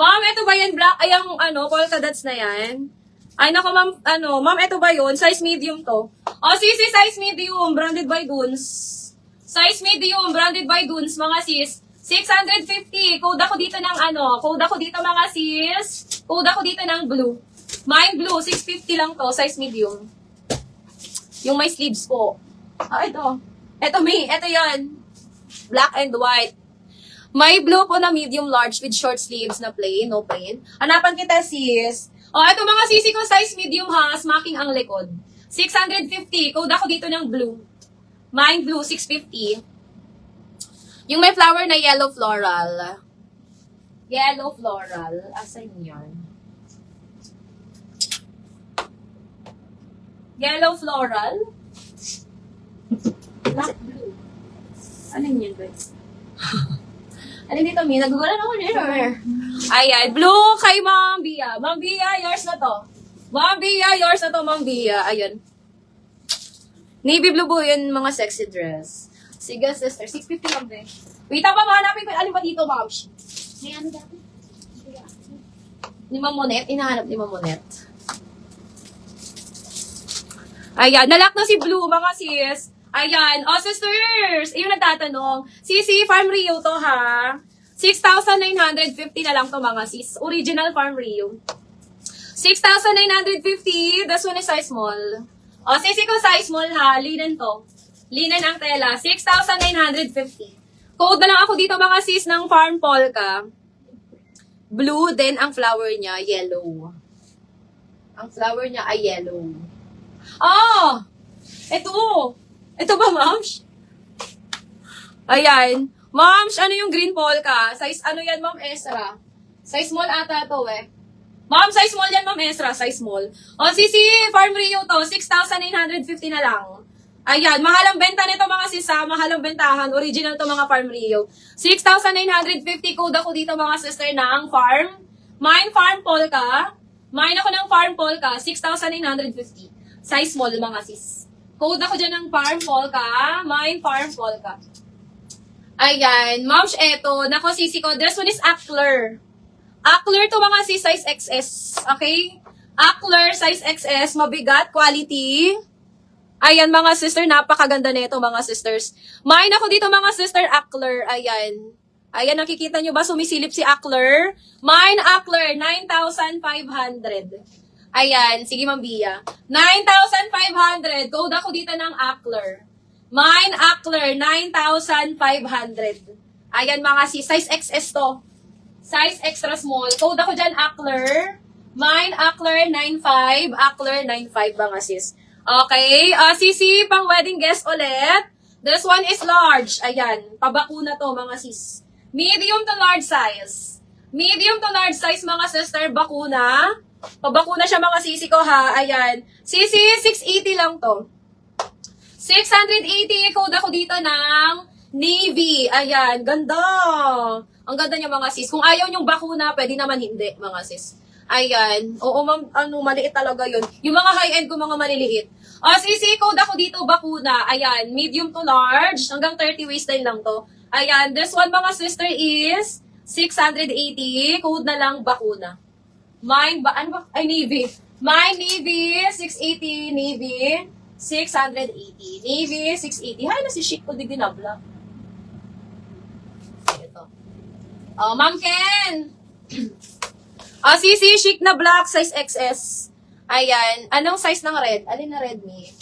Ma'am, ito ba yan black? Ay, ang polka dots na yan. Ay, nako ma'am, ma'am, ito ba yun? Size medium to. O, sisi, size medium, branded by Duns. Size medium, branded by Duns, mga sis. 650. Code ako dito ng code ako dito mga sis. Code ako dito ng blue. Mine blue, 650 lang to, size medium. Yung may sleeves po. Ah, ito. Ito yan. Black and white. May blue po na medium large with short sleeves na plain, no plain. Hanapan kita sis. Oh, ito mga sisi ko, size medium ha, smacking ang likod. 650. Code ako dito ng blue. Mine blue, 650. Yung may flower na yellow floral. Yellow floral. Asan yan? Yellow floral. Black blue. Alin yan, guys? Alin dito, Mi? Nagugulan ako dito. Ayan. Blue kay Ma'am Bia. Ma'am Bia, yours na to. Ma'am Bia, yours na to, Ma'am Bia. Ayan. Navy blue po yun, mga sexy dress. Sige, sister. 650 lang din. Wait, pa mahanapin ko. Alin ba dito, Ma'am? May ano dati? Ni Ma'am Monet. Inahanap ni Ma'am Monet. Ayan. Nalak na si Blue, mga sis. Ayan. O, sisters. Yung nagtatanong. Sisi, Farm Rio to, ha? 6,950 na lang to, mga sis. Original Farm Rio. 6,950. This one is size small. O, sisi ko size small, ha? Linen to. Linen ang tela. 6,950. Code na lang ako dito, mga sis, ng Farm Polka. Blue, then ang flower niya, yellow. Ang flower niya ay yellow. Oh! Ito! Ito ba, Mams? Ayan. Mams, ano yung green polka? Size ano yan, Ma'am Ezra? Size small ata to eh. Ma'am, size small yan, Ma'am Ezra. Size small. O, sisi, Farm Rio to. 6,950 na lang. Ayan. Mahal ang benta nito, mga sisa. Mahal ang bentahan. Original to, mga Farm Rio. 6,950. Code ako dito, mga sister, ng Farm. Mine Farm Polka. Mine ako ng Farm Polka. 6,950. Size small, mga sis. Code ako dyan ng Farm Polka. Mine Farm Polka. Ayan. Moms, eto. Nako, sisi ko. This one is Ackler. Ackler to, mga sis. Size XS. Okay? Ackler, size XS. Mabigat. Quality. Ayan, mga sister. Napakaganda nito, mga sisters. Mine ako dito, mga sister. Ackler. Ayan. Ayan, nakikita nyo ba? Sumisilip si Ackler. Mine, Ackler. 9,500. Ayan, sige Ma'am Bia. 9,500. Code ako dito ng Ackler. Mine, Ackler, 9,500. Ayan mga sis, size XS to. Size extra small. Code ako dyan, Ackler. Mine, Ackler, 9,500. Ackler, 9,500 mga sis. Okay, sisi, pang wedding guest ulit. This one is large. Ayan, pabakuna to mga sis. Medium to large size. Medium to large size mga sister, bakuna. Pabakuna siya mga sisi ko ha. Ayan. Sisi, 680 lang to. 680. Code ako dito ng Navy. Ayan. Ganda. Ang ganda niya mga sis. Kung ayaw niyong bakuna, pwede naman hindi mga sis. Ayan. Oo ma'am, maliit talaga yun. Yung mga high-end ko, mga maliliit. Sisi, code ako dito bakuna. Ayan. Medium to large. Hanggang 30 waistline lang to. Ayan. This one mga sister is 680. Code na lang bakuna. Mine ba? Ano ba? Ay, Navy. Mine, Navy. 680. Navy. 680. Navy, 680. Hay na si Chic ko di ginabla. Ito. Oh, Ma'am Ken. Sisi, Chic na black, size XS. Ayan. Anong size ng red? Alin na red ni?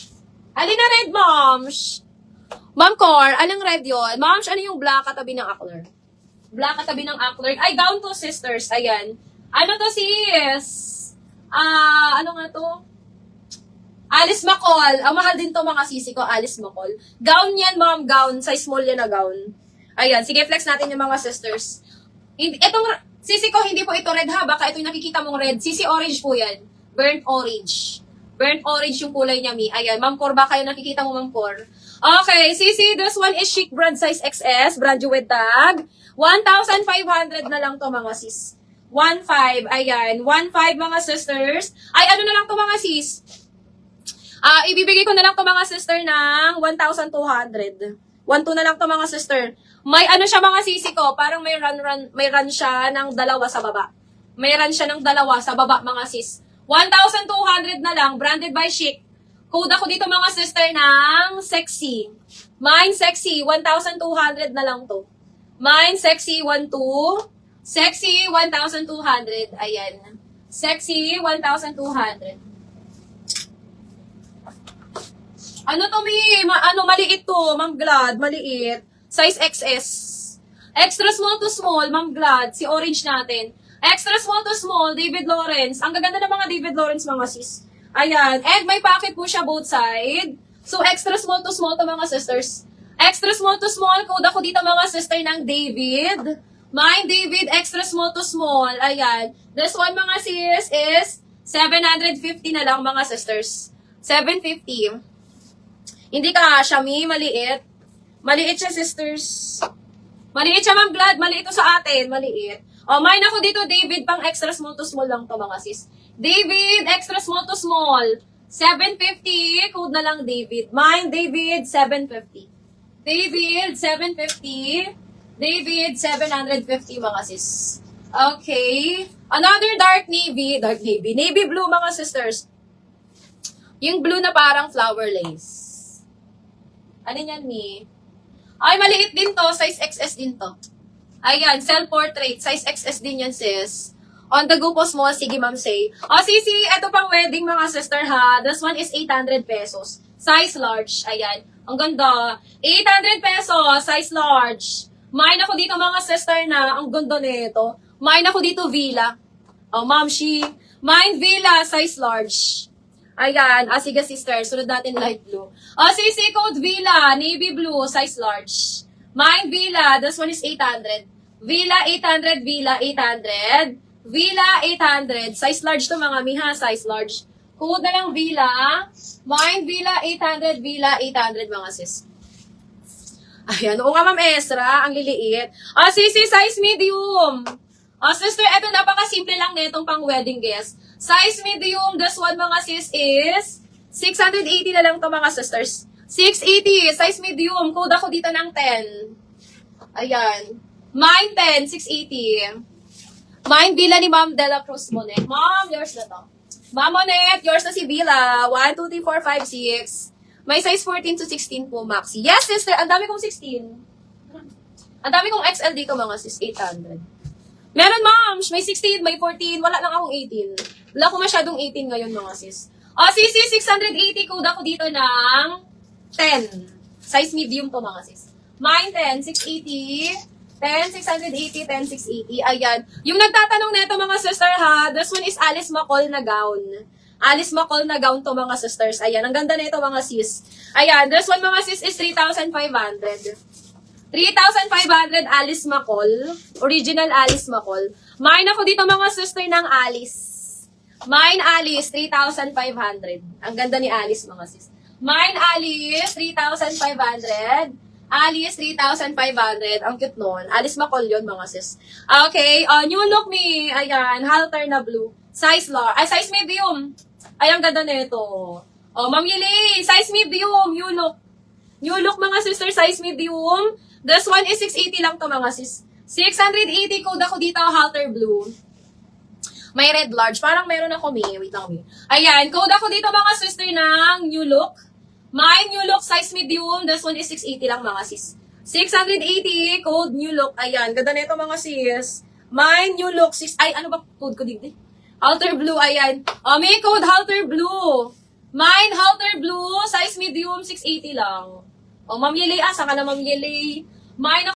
Alin na red, Moms? Ma'am Cor, anong red yon? Moms, ano yung black katabi ng Ackler? Black katabi ng Ackler. Ay, gown to, sisters. Ayan. Ano to sis? Ano nga to? Alice McCall. Ang mahal din to mga sisi ko, Alice McCall. Gown yan, ma'am, gown. Size small yan na gown. Ayan, sige, flex natin yung mga sisters. Itong sisi ko, hindi po ito red ha. Baka ito yung nakikita mong red. Sisi orange po yan. Burnt orange. Burnt orange yung kulay niya, Mi. Ayan, Ma'am Cor, baka yung nakikita mo, Ma'am Cor. Okay, sisi, this one is Chic brand size XS. Brand with tag. 1,500 na lang to mga sis. 1,500. Ayan. 1,500 mga sisters. Ay, ano na lang to mga sis? Ibibigay ko na lang to mga sister ng 1,200. 1,200 na lang to mga sister. May ano siya mga sisi ko, parang may run siya ng dalawa sa baba. Meron siya ng dalawa sa baba, mga sis. 1,200 na lang, branded by Chic. Code ako dito, mga sister, ng Sexy. Mine Sexy, 1,200 na lang to. Mine Sexy, 12. Sexy, 1,200. Ayan. Sexy, 1,200. Ano to, Mi? Maliit to. Ma'am Glad, maliit. Size XS. Extra small to small, Ma'am Glad. Si orange natin. Extra small to small, David Lawrence. Ang gaganda ng mga David Lawrence, mga sis. Ayan. And may pocket po siya both side. So, extra small to small to, mga sisters. Extra small to small. Code ako dito, mga sister, ng David. Mine, David, extra small to small. Ayan. This one, mga sis, is 750 na lang, mga sisters. 750. Hindi ka, Shami, maliit. Maliit siya, sisters. Maliit siya, Ma'am Glad. Maliit to sa atin. Maliit. O, mine ako dito, David, pang extra small to small lang to, mga sis. David, extra small to small. 750. Code na lang, David. Mine, David, 750. David, 750. David, 750, mga sis. Okay. Another dark navy. Dark navy. Navy blue, mga sisters. Yung blue na parang flower lace. Ano yan, Mi? Ay, maliit din to. Size XS din to. Ayan, self-portrait. Size XS din yan, sis. On the go po small. Sige, ma'am, say. O, sisi, eto pang wedding, mga sister, ha. This one is 800 pesos. Size large. Ayan. Ang ganda. 800 pesos. Size large. Mine ako dito, mga sister, na. Ang ganda nito. Mine ako dito, Villa. Oh, ma'am, she. Mine, Villa. Size large. Ayan. Sige, sister. Sunod natin light blue. CC code Villa. Navy blue. Size large. Mine Villa. This one is 800. Villa 800. Villa 800. Villa 800. Size large to, mga miha. Size large. Code na lang Villa. Mine Villa 800. Villa 800, mga sis. Ayan. Oo nga, Ma'am Ezra. Ang liliit. CC size medium. Sister, eto napaka-simple lang nitong pang wedding guest. Size medium, this one, mga sis, is 680 na lang to, mga sisters. 680, size medium. Code ako dito ng 10. Ayan. Mine 10, 680. Mine Villa ni Ma'am Dela Cruz Monet. Ma'am, yours na to. Ma'am Monet, yours na si Villa. 1, 2, 3, 4, 5, 6. May size 14 to 16 po, maxi. Yes, sister, ang dami kong 16. Ang dami kong XL dito, mga sis, 800. Meron, ma'am. May 16, may 14. Wala lang akong 18. Wala ko masyadong 18 ngayon, mga sis. CC 680. Code ako dito ng 10. Size medium to, mga sis. Mine 10, 680. 10, 680, 10, 680. Ayan. Yung nagtatanong nito, mga sister, ha, this one is Alice McCall na gown. Alice McCall na gown to, mga sisters. Ayan. Ang ganda nito, mga sis. Ayan. This one, mga sis, is 3,500. 3,500 Alice McCall. Original Alice McCall. Mine ako dito, mga sister, ng Alice. Mine Alice, 3,500. Ang ganda ni Alice, mga sis. Mine Alice, 3,500. Alice, 3,500. Ang cute nun. Alice McCall yun, mga sis. Okay. New look me. Ayan. Halter na blue. Size large. Ay, size medium. Ay, ang ganda nito. Ma'am Yili. Size medium. New look. New look, mga sister. Size medium. This one is 680 lang to, mga sis. 680. Code ako dito. Halter blue. May red large. Parang meron ako, Mi. Wait lang, Mi. Ayan. Code ako dito, mga sister, ng new look. My new look, size medium. This one is 680 lang, mga sis. 680. Code new look. Ayan. Ganda nito, mga sis. My new look. Ay, ano ba code ko dito? Halter blue. Ayan. May code halter blue. Mine halter blue. Size medium. 680 lang. Ma'am Yeli. Saan ka na, Ma'am Yeli? Mine